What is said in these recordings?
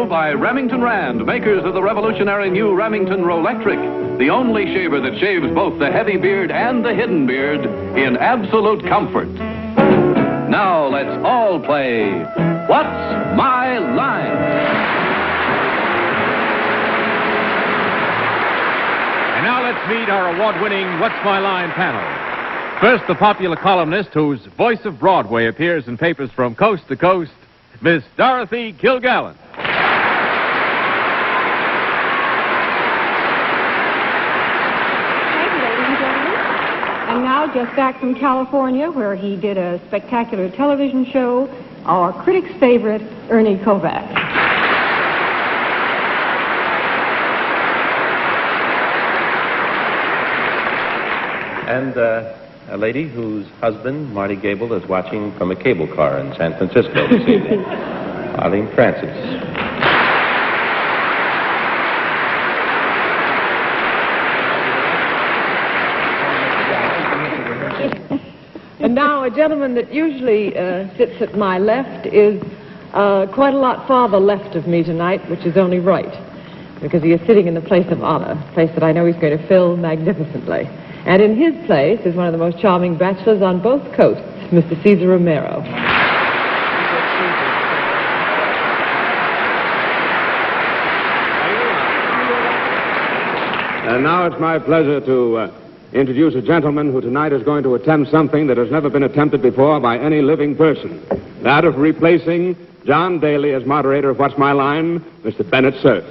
by Remington Rand, makers of the revolutionary new Remington Rolectric, the only shaver that shaves both the heavy beard and the hidden beard in absolute comfort. Now let's all play What's My Line? And now let's meet our award-winning What's My Line panel. First, the popular columnist whose voice of Broadway appears in papers from coast to coast, Miss Dorothy Kilgallen. Thank you, ladies and gentlemen. And now, just back from California, where he did a spectacular television show, our critics' favorite, Ernie Kovacs. And a lady whose husband, Marty Gable, is watching from a cable car in San Francisco this evening, Arlene Francis. And now a gentleman that usually sits at my left is quite a lot farther left of me tonight, which is only right, because he is sitting in the place of honor, a place that I know he's going to fill magnificently. And in his place is one of the most charming bachelors on both coasts, Mr. Cesar Romero. And now it's my pleasure to introduce a gentleman who tonight is going to attempt something that has never been attempted before by any living person. That of replacing John Daly as moderator of What's My Line, Mr. Bennett Cerf.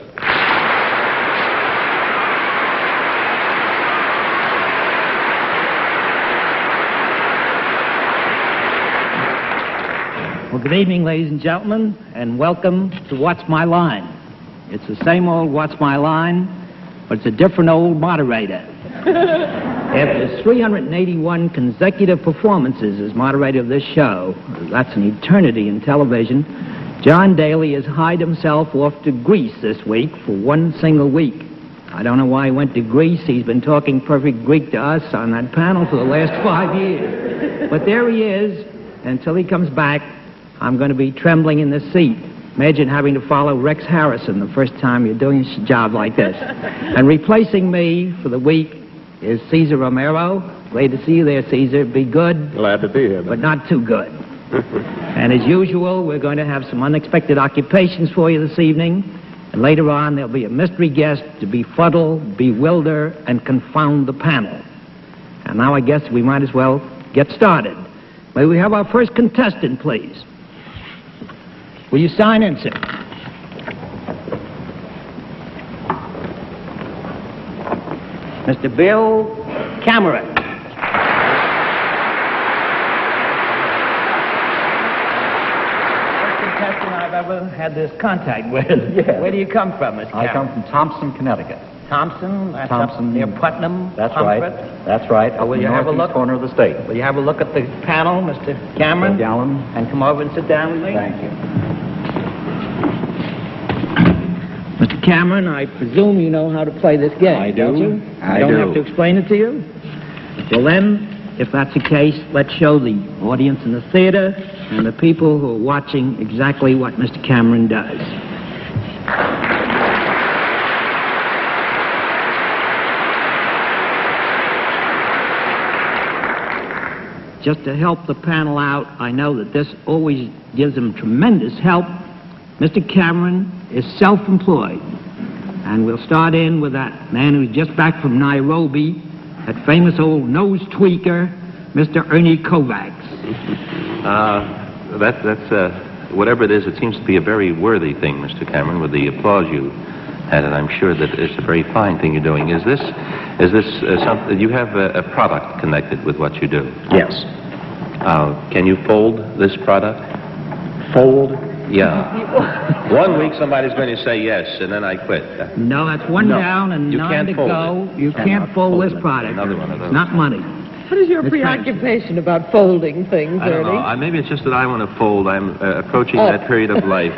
Well, good evening, ladies and gentlemen, and welcome to What's My Line. It's the same old What's My Line, but it's a different old moderator. After 381 consecutive performances as moderator of this show, that's an eternity in television, John Daly has hied himself off to Greece this week for one single week. I don't know why he went to Greece. He's been talking perfect Greek to us on that panel for the last 5 years. But there he is. Until he comes back, I'm going to be trembling in the seat. Imagine having to follow Rex Harrison the first time you're doing a job like this. And replacing me for the week is Cesar Romero. Glad to see you there, Cesar. Be good. Glad to be here. But not too good. And as usual, we're going to have some unexpected occupations for you this evening. And later on, there'll be a mystery guest to befuddle, bewilder, and confound the panel. And now I guess we might as well get started. May we have our first contestant, please? Will you sign in, sir? Mr. Bill Cameron. First contestant I've ever had this contact with. Yes. Where do you come from, Mr. Cameron? I come from Thompson, Connecticut. Thompson? That's Thompson. up near Putnam? That's Comfort? right. That's right. Oh, will you have a look? Corner of the state. Will you have a look at the panel, Mr. Cameron? Gallen. And come over and sit down with me? Thank you. Mr. Cameron, I presume you know how to play this game, I do. don't you? I don't do. have to explain it to you? Well, then, if that's the case, let's show the audience in the theater and the people who are watching exactly what Mr. Cameron does. Just to help the panel out, I know that this always gives them tremendous help. Mr. Cameron is self-employed. And we'll start in with that man who's just back from Nairobi, that famous old nose tweaker, Mr. Ernie Kovacs. That's whatever it is, it seems to be a very worthy thing, Mr. Cameron, with the applause you had, and I'm sure that it's a very fine thing you're doing. Is this something, you have a product connected with what you do? Yes. Can you fold this product? Fold? Yeah. 1 week somebody's going to say yes, and then I quit. No, that's one down and you 9 can't to fold go. it. You can't fold this product. Another one of those. It's not money. What is your It's preoccupation about folding things, I don't Ernie? know. Maybe it's just that I want to fold. I'm approaching that period of life.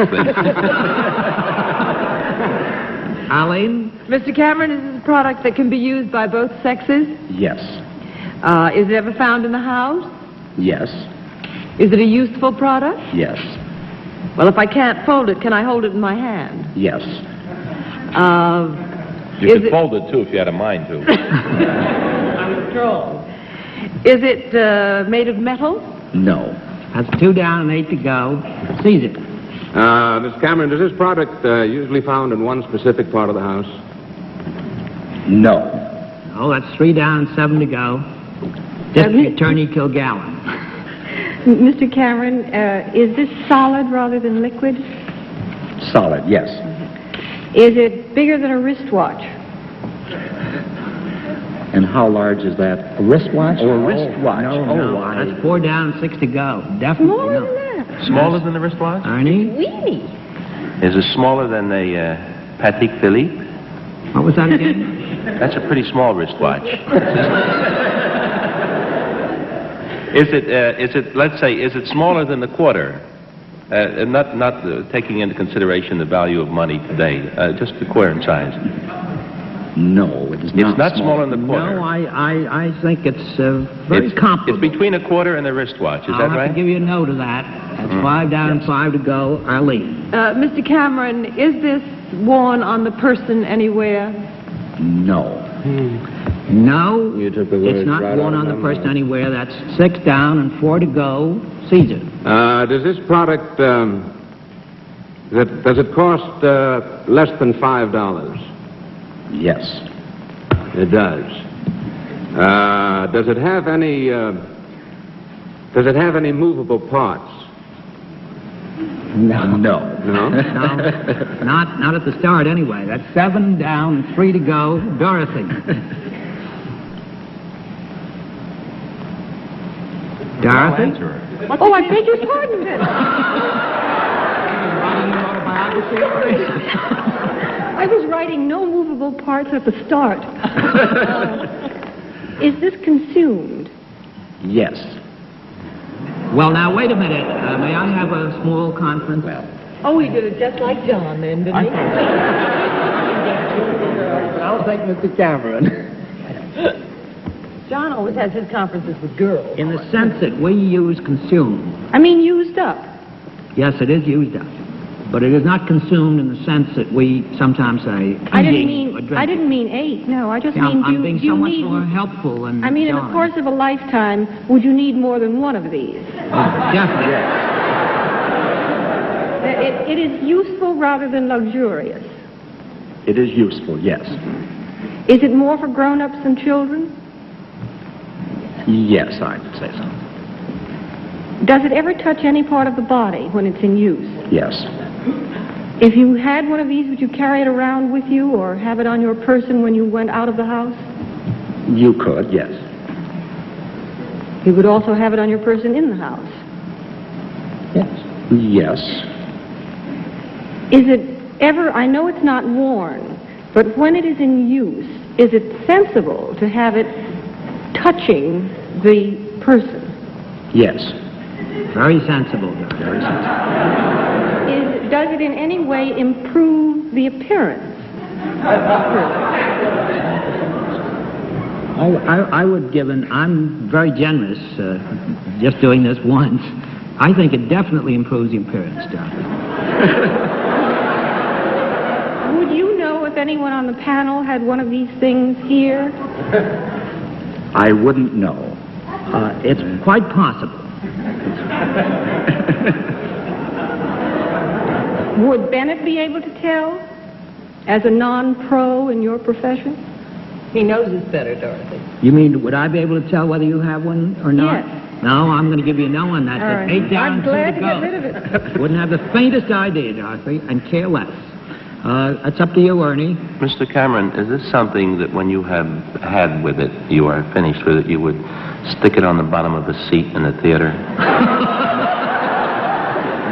Arlene? Mr. Cameron, is this a product that can be used by both sexes? Yes. Is it ever found in the house? Yes. Is it a useful product? Yes. Well, if I can't fold it, can I hold it in my hand? Yes. You could fold it, too, if you had a mind to. I'm strong. Is it made of metal? No. That's 2 down and 8 to go. Seize it. Miss Cameron, is this product usually found in one specific part of the house? No. Oh, that's 3 down and 7 to go. District Attorney Kilgallen. Mr. Cameron, is this solid rather than liquid? Solid, yes. Is it bigger than a wristwatch? And how large is that? A wristwatch? Oh, a wristwatch. No, that's 4 down and 6 to go. Definitely Smaller no. than that. Smaller than the wristwatch? Ernie? Weenie. Is it smaller than a Patek Philippe? What was that again? That's a pretty small wristwatch. Is it, let's say, is it smaller than the quarter? Not taking into consideration the value of money today, just the quarter in size. No, it is not. It's not smaller than the quarter. No, I think it's very comparable. It's between a quarter and a wristwatch, is I'll that have right? to give you a note of that. That's 5 down and 5 to go. Arlene. Mr. Cameron, is this worn on the person anywhere? No. No, You took the words it's not right worn out on of the my person mouth. anywhere. That's 6 down and 4 to go. Seize it. Does this product, does it cost less than $5? Yes. It does. Does it have any movable parts? No. No? No, not at the start anyway. That's 7 down and 3 to go. Dorothy. Dorothy? Oh, I beg your pardon, then. I was writing no movable parts at the start. Is this consumed? Yes. Well, now, wait a minute. May I have a small conference? Oh, he did it just like John then, didn't he? I'll take Mr. Cameron. John always has his conferences with girls. In the sense that we use consumed. I mean, used up. Yes, it is used up. But it is not consumed in the sense that we sometimes say I didn't eating or mean drinking. ate. No, I just Yeah, mean I'm being do you so much need? more helpful than I mean, in the John. course of a lifetime, would you need more than one of these? Definitely. It is useful rather than luxurious. It is useful, yes. Is it more for grown-ups than children? Yes, I would say so. Does it ever touch any part of the body when it's in use? Yes. If you had one of these, would you carry it around with you or have it on your person when you went out of the house? You could, yes. You would also have it on your person in the house. Yes. Yes. Is it ever, I know it's not worn, but when it is in use, is it sensible to have it touching the person? Yes. Very sensible, Doctor. Very sensible. Does it in any way improve the appearance? I would give I'm very generous, just doing this once. I think it definitely improves the appearance, Doctor. Would you know if anyone on the panel had one of these things here? I wouldn't know. It's quite possible. Would Bennett be able to tell, as a non-pro in your profession? He knows it's better, Dorothy. You mean, would I be able to tell whether you have one or not? Yes. No, I'm going to give you a no on that. All right. 8 down, I'm 2 glad to to go. get rid of it. Wouldn't have the faintest idea, Dorothy, and care less. That's up to you, Ernie. Mr. Cameron, is this something that when you have had with it, you are finished with it, you would stick it on the bottom of the seat in the theater?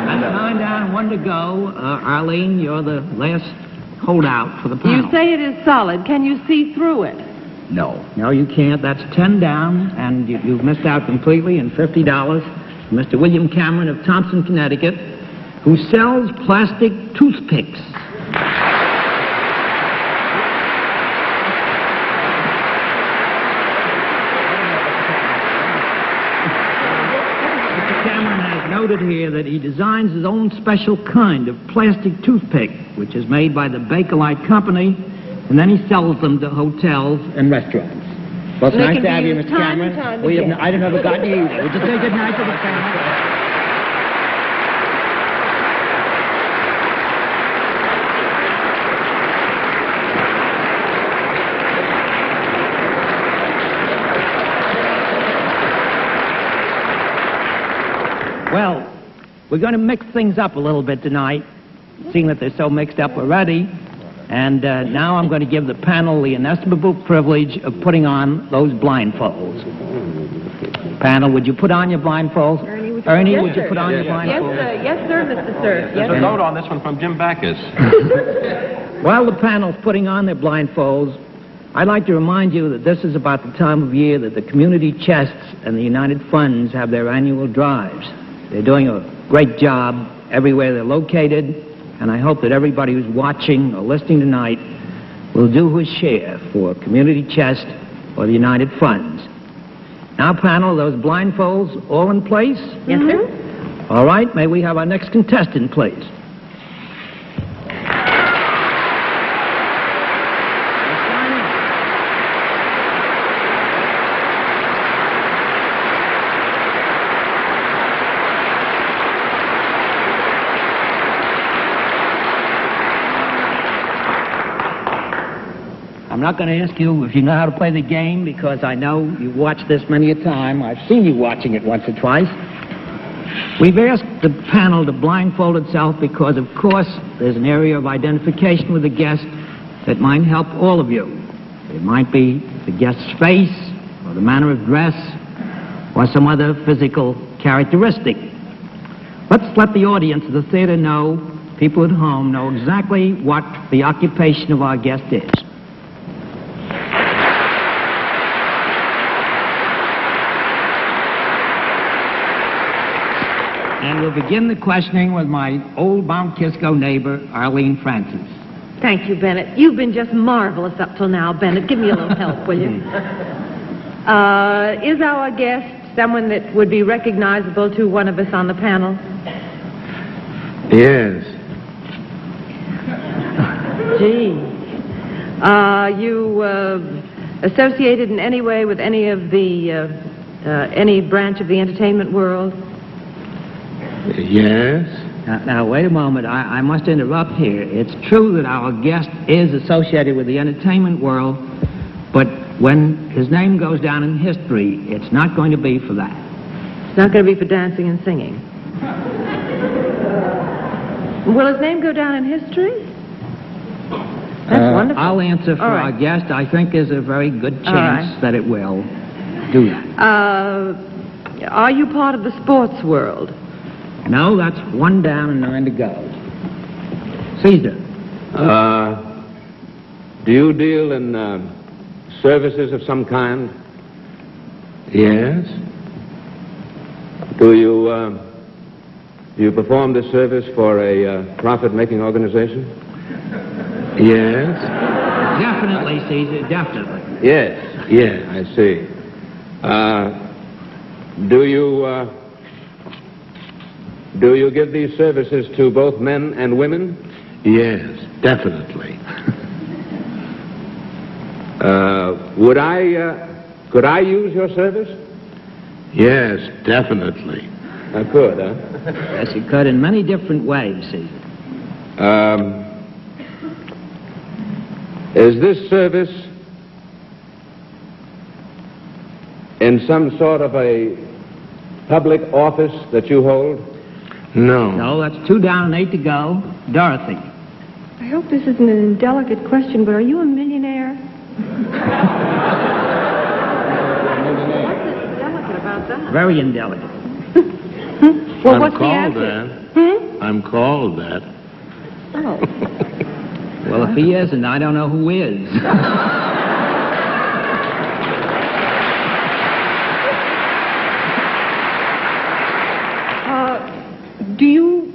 That's 9 down, 1 to go. Arlene, you're the last holdout for the panel. You say it is solid. Can you see through it? No. No, you can't. That's 10 down, and you've missed out completely, and $50 from Mr. William Cameron of Thompson, Connecticut, who sells plastic toothpicks. Mr. Cameron has no noted here that he designs his own special kind of plastic toothpick, which is made by the Bakelite Company, and then he sells them to hotels and restaurants. Well, it's nice to have you, Mr. Cameron. I have never gotten you either. Would you say good night to the family? Well, we're going to mix things up a little bit tonight, seeing that they're so mixed up already. And now I'm going to give the panel the inestimable privilege of putting on those blindfolds. Panel, would you put on your blindfolds? Ernie, would you put on your blindfolds? Yes, sir, Mr. Sir. There's a note on this one from Jim Backus. While the panel's putting on their blindfolds, I'd like to remind you that this is about the time of year that the community chests and the United Funds have their annual drives. They're doing a great job everywhere they're located, and I hope that everybody who's watching or listening tonight will do his share for Community Chest or the United Funds. Now, panel, those blindfolds all in place? Yes, sir. All right, may we have our next contestant, please? I'm not going to ask you if you know how to play the game, because I know you've watched this many a time. I've seen you watching it once or twice. We've asked the panel to blindfold itself because, of course, there's an area of identification with the guest that might help all of you. It might be the guest's face, or the manner of dress, or some other physical characteristic. Let's let the audience of the theater know, people at home know exactly what the occupation of our guest is. And we'll begin the questioning with my old Mount Kisco neighbor, Arlene Francis. Thank you, Bennett. You've been just marvelous up till now, Bennett. Give me a little help, will you? Is our guest someone that would be recognizable to one of us on the panel? Yes. Gee. You associated in any way with any of the, any branch of the entertainment world? Yes. Now, wait a moment. I must interrupt here. It's true that our guest is associated with the entertainment world, but when his name goes down in history, it's not going to be for that. It's not going to be for dancing and singing. Will his name go down in history? That's wonderful. I'll answer for our guest. I think there's a very good chance that it will do that. Are you part of the sports world? No, that's one down and 9 to go. Caesar. Do you deal in services of some kind? Yes. Do you perform this service for a profit-making organization? Yes. Definitely, Caesar, definitely. Yes. Yeah, I see. Do you give these services to both men and women? Yes, definitely. Could I use your service? Yes, definitely. I could, huh? Yes, you could in many different ways, Caesar. Is this service in some sort of a public office that you hold? No. No, that's 2 down and 8 to go. Dorothy. I hope this isn't an indelicate question, but are you a millionaire? What's indelicate about that? Very indelicate. Well, what's the answer? I'm called that. Oh. Well, if he isn't, I don't know who is. Do you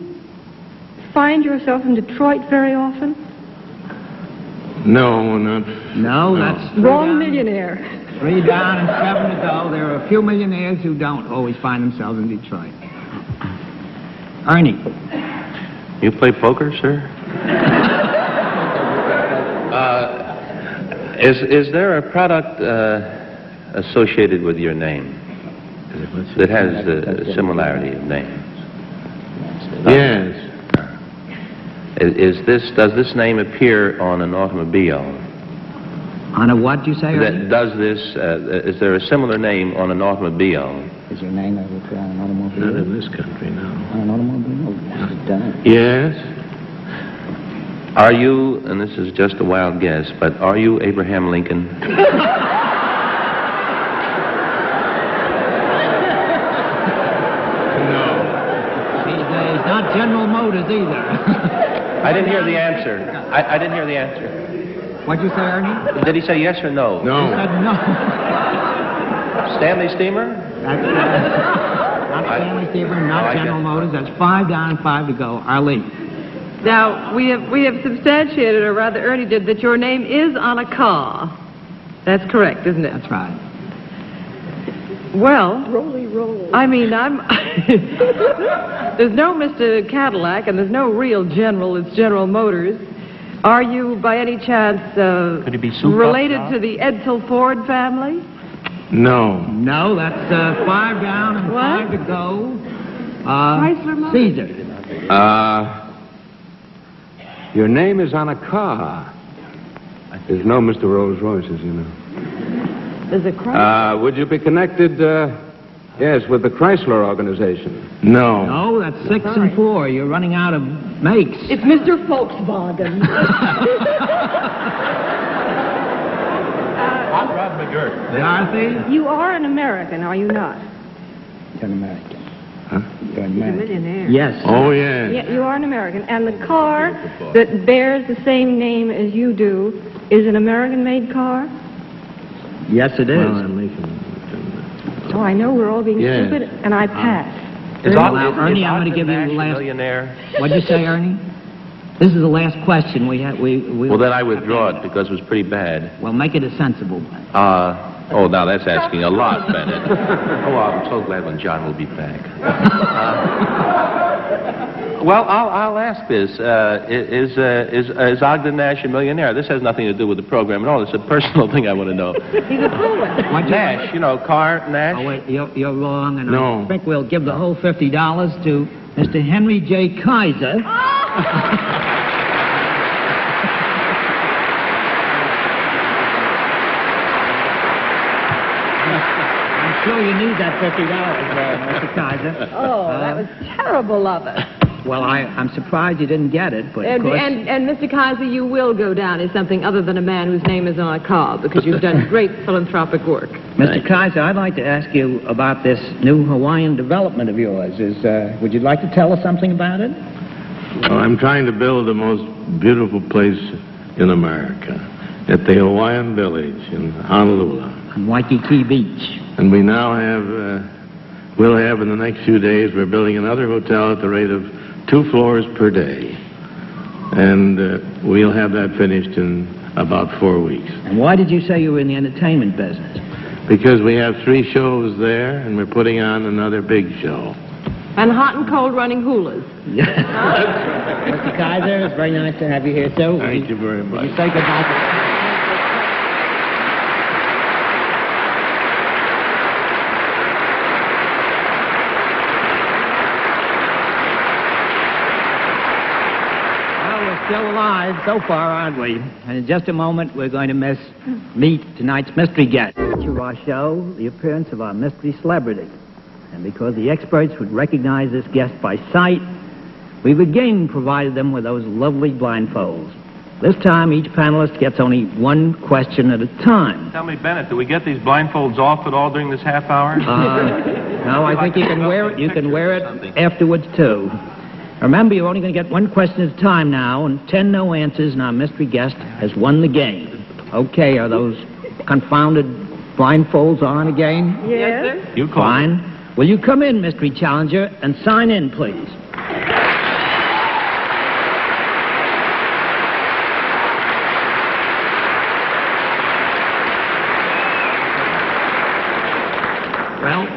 find yourself in Detroit very often? No, not. No, that's wrong millionaire. 3 down and 7 to go. There are a few millionaires who don't always find themselves in Detroit. Ernie. You play poker, sir? Is there a product associated with your name that has a similarity of names? Yes. Does this name appear on an automobile? On a what, you say, Ernie? Is there a similar name on an automobile? Is your name ever put on an automobile? Not in this country, no. On an automobile? Yes, it does. Yes. Are you, and this is just a wild guess, but are you Abraham Lincoln? He's not General Motors either. I didn't hear the answer. I didn't hear the answer. What'd you say, Ernie? Did he say yes or no? He No. said no. Stanley Steamer? That's not Stanley Steamer, not General Motors. That's 5 down and 5 to go. Arlene. Now, we have substantiated, or rather Ernie did, that your name is on a car. That's correct, isn't it? That's right. Well, I mean, there's no Mr. Cadillac, and there's no real General. It's General Motors. Are you, by any chance, Could it be Super related to the Edsel Ford family? No. No, that's 5 down and 5 to go. Chrysler Motors? Caesar. Your name is on a car. There's no Mr. Rolls Royces, you know. There's a Chrysler. Would you be connected, yes, with the Chrysler organization? No. No, that's 6 and 4. You're running out of makes. It's Mr. Volkswagen. Hot Rod McGirt. Dorothy? You are an American, are you not? You're an American. Huh? You're an He's a American. millionaire. Yes. Oh, yes. Yeah, you are an American. And the car that bears the same name as you do is an American-made car? Yes, it is. Oh, I know we're all being Yes. stupid, and I pass. Now, Ernie, I'm going to give you the last... Millionaire? What'd you say, Ernie? This is the last question we have. Well, then I withdraw it because it was pretty bad. Well, make it a sensible one. Now that's asking a lot, Bennett. Oh, I'm so glad when John will be back. Well, I'll ask this. Is Ogden Nash a millionaire? This has nothing to do with the program at all. It's a personal thing I want to know. He's a poet. What'd you- Nash, car Nash? Oh, wait, you're wrong, and No. I think we'll give the whole $50 to Mr. Henry J. Kaiser. I'm sure you need that $50, Mr. Kaiser. Oh, that was terrible of us. Well, I'm surprised you didn't get it, but of And, course... and Mr. Kaiser, you will go down as something other than a man whose name is on a car, because you've done great philanthropic work. Mr. Kaiser, I'd like to ask you about this new Hawaiian development of yours. Would you like to tell us something about it? Well, I'm trying to build the most beautiful place in America at the Hawaiian Village in Honolulu. On Waikiki Beach. And we now we'll have in the next few days, we're building another hotel at the rate of 2 floors per day. And we'll have that finished in about 4 weeks. And why did you say you were in the entertainment business? Because we have 3 shows there, and we're putting on another big show. And hot and cold running hulas. Mr. Kaiser, it's very nice to have you here, sir. Thank you very much. Will you say goodbye to... Still alive so far, aren't we? And in just a moment, we're going to meet tonight's mystery guest. To our show, the appearance of our mystery celebrity. And because the experts would recognize this guest by sight, we've again provided them with those lovely blindfolds. This time, each panelist gets only 1 question at a time. Tell me, Bennett, do we get these blindfolds off at all during this half hour? No, I think you can wear it. You can wear it afterwards too. Remember, you're only going to get 1 question at a time now, and 10 no answers, and our mystery guest has won the game. Okay, are those confounded blindfolds on again? Yes, sir. You call Fine. Will you come in, mystery challenger, and sign in, please? Well,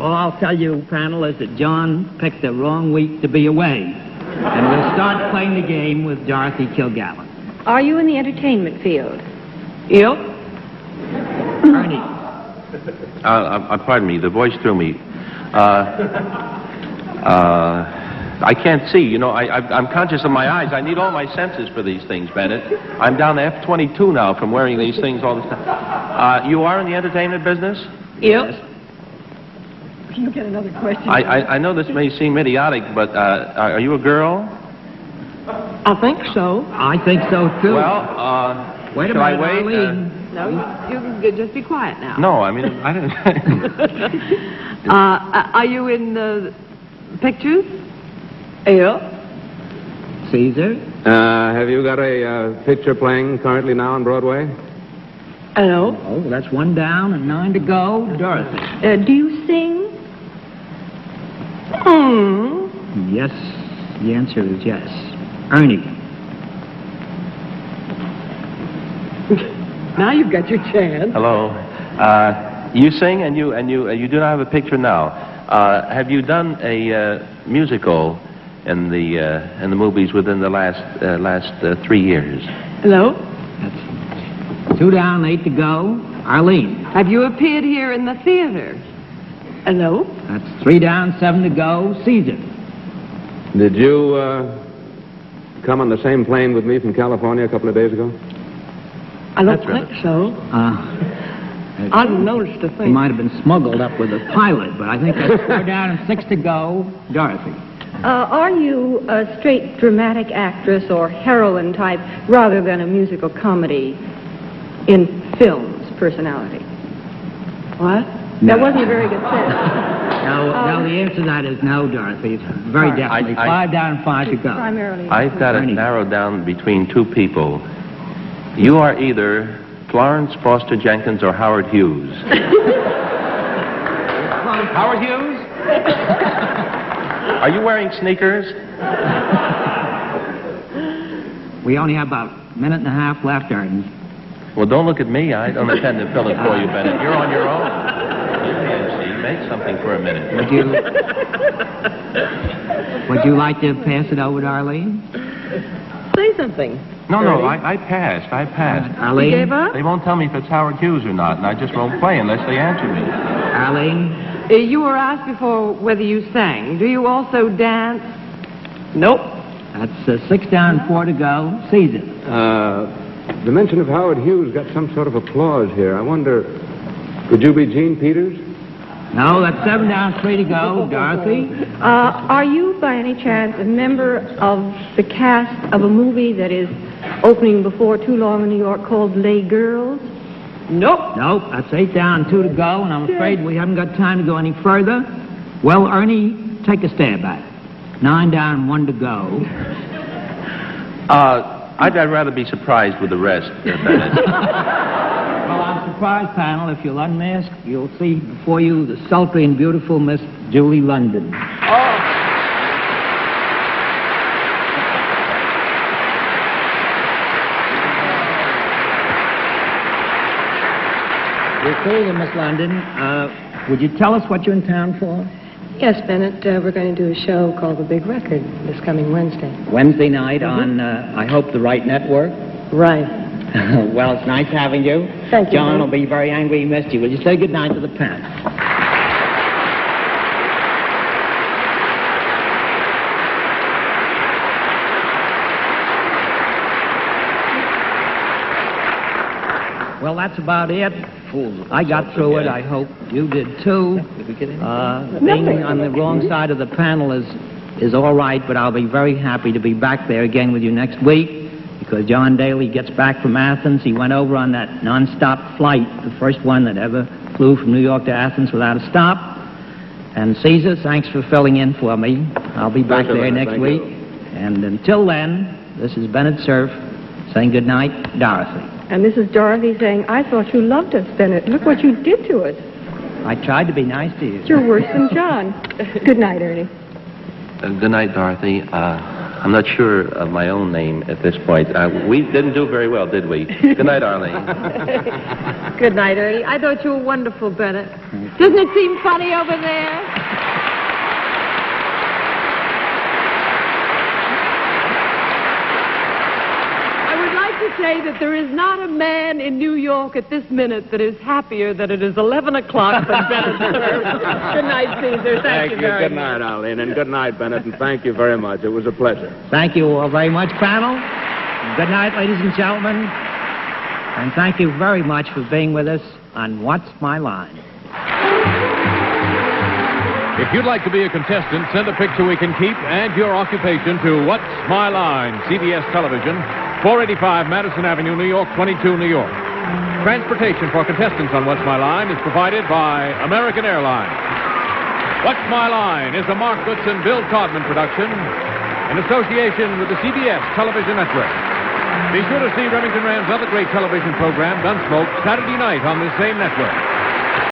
All I'll tell you, panel, is that John picked the wrong week to be away. And we'll start playing the game with Dorothy Kilgallen. Are you in the entertainment field? Yep. Ernie. Pardon me, the voice threw me. I can't see. You know, I'm conscious of my eyes. I need all my senses for these things, Bennett. I'm down to F-22 now from wearing these things all the time. You are in the entertainment business? Yep. Can you get another question? I know this may seem idiotic, but are you a girl? I think so. I think so, too. Well, wait a shall I minute, wait? Arlene. No, you can just be quiet now. No, I mean, I didn't... Are you in pictures? Yeah. Caesar? Have you got a picture playing currently now on Broadway? Hello. Oh, that's 1 down and 9 to go. Dorothy. Do you sing? Yes. The answer is yes. Ernie. Now you've got your chance. Hello. You sing and you do not have a picture now. Have you done a musical in the movies within the last 3 years? Hello. That's 2 down, 8 to go. Arlene. Have you appeared here in the theater? Hello. That's 3 down, 7 to go. Caesar. Did you come on the same plane with me from California a couple of days ago? I don't think so. I noticed a He thing. might have been smuggled up with a pilot, but I think that's 4 down and 6 to go. Dorothy. Are you a straight dramatic actress or heroine type rather than a musical comedy in film's personality? What? That wasn't a very good sense. No, the answer to that is no, Dorothy. It's very definitely 5 down and 5 to go. Primarily. I've got it narrowed down between 2 people. You are either Florence Foster Jenkins or Howard Hughes. Howard Hughes? Are you wearing sneakers? We only have about a minute and a half left, Ernie. Well, don't look at me. I don't intend to fill it for you, Bennett. You're on your own. Make something for a minute. Would you like to pass it over to Arlene? Say something. No, I passed. Arlene? You gave up? They won't tell me if it's Howard Hughes or not, and I just won't play unless they answer me. Arlene? You were asked before whether you sang. Do you also dance? Nope. That's 6 down and 4 to go. Caesar. The mention of Howard Hughes got some sort of applause here. I wonder, could you be Gene Peters? No, that's 7 down, 3 to go. Dorothy? Are you, by any chance, a member of the cast of a movie that is opening before too long in New York called Les Girls? Nope. Nope, that's 8 down, 2 to go, and I'm afraid we haven't got time to go any further. Well, Ernie, take a stab at it. 9 down, 1 to go. I'd rather be surprised with the rest, Bennett. Well, I'm surprised, panel. If you'll unmask, you'll see before you the sultry and beautiful Miss Julie London. You're cool, Miss London. Would you tell us what you're in town for? Yes, Bennett, we're going to do a show called The Big Record this coming Wednesday. Wednesday night on, I hope, the right network. Right. Well, it's nice having you. Thank you. John will be very angry he missed you. Will you say good night to the panel? Well, that's about it. I got through it. I hope you did too. Being on the wrong side of the panel is all right, but I'll be very happy to be back there again with you next week because John Daly gets back from Athens. He went over on that non-stop flight, the first one that ever flew from New York to Athens without a stop. And Caesar, thanks for filling in for me. I'll be back there next week. And until then, this is Bennett Cerf saying good night, Dorothy. And this is Dorothy saying, I thought you loved us, Bennett. Look what you did to us. I tried to be nice to you. You're worse than John. Good night, Ernie. Good night, Dorothy. I'm not sure of my own name at this point. We didn't do very well, did we? Good night, Arlene. Good night, Ernie. I thought you were wonderful, Bennett. Doesn't it seem funny over there? To say that there is not a man in New York at this minute that is happier that it is 11 o'clock than Bennett served. Good night, Caesar. Thank you very much. Good night, Arlene, and good night, Bennett, and thank you very much. It was a pleasure. Thank you all very much, panel. Good night, ladies and gentlemen. And thank you very much for being with us on What's My Line. If you'd like to be a contestant, send a picture we can keep and your occupation to What's My Line, CBS Television, 485 Madison Avenue, New York, 22, New York. Transportation for contestants on What's My Line is provided by American Airlines. What's My Line is a Mark Goodson, Bill Codman production in association with the CBS Television Network. Be sure to see Remington Rand's other great television program, Gunsmoke, Saturday night on this same network.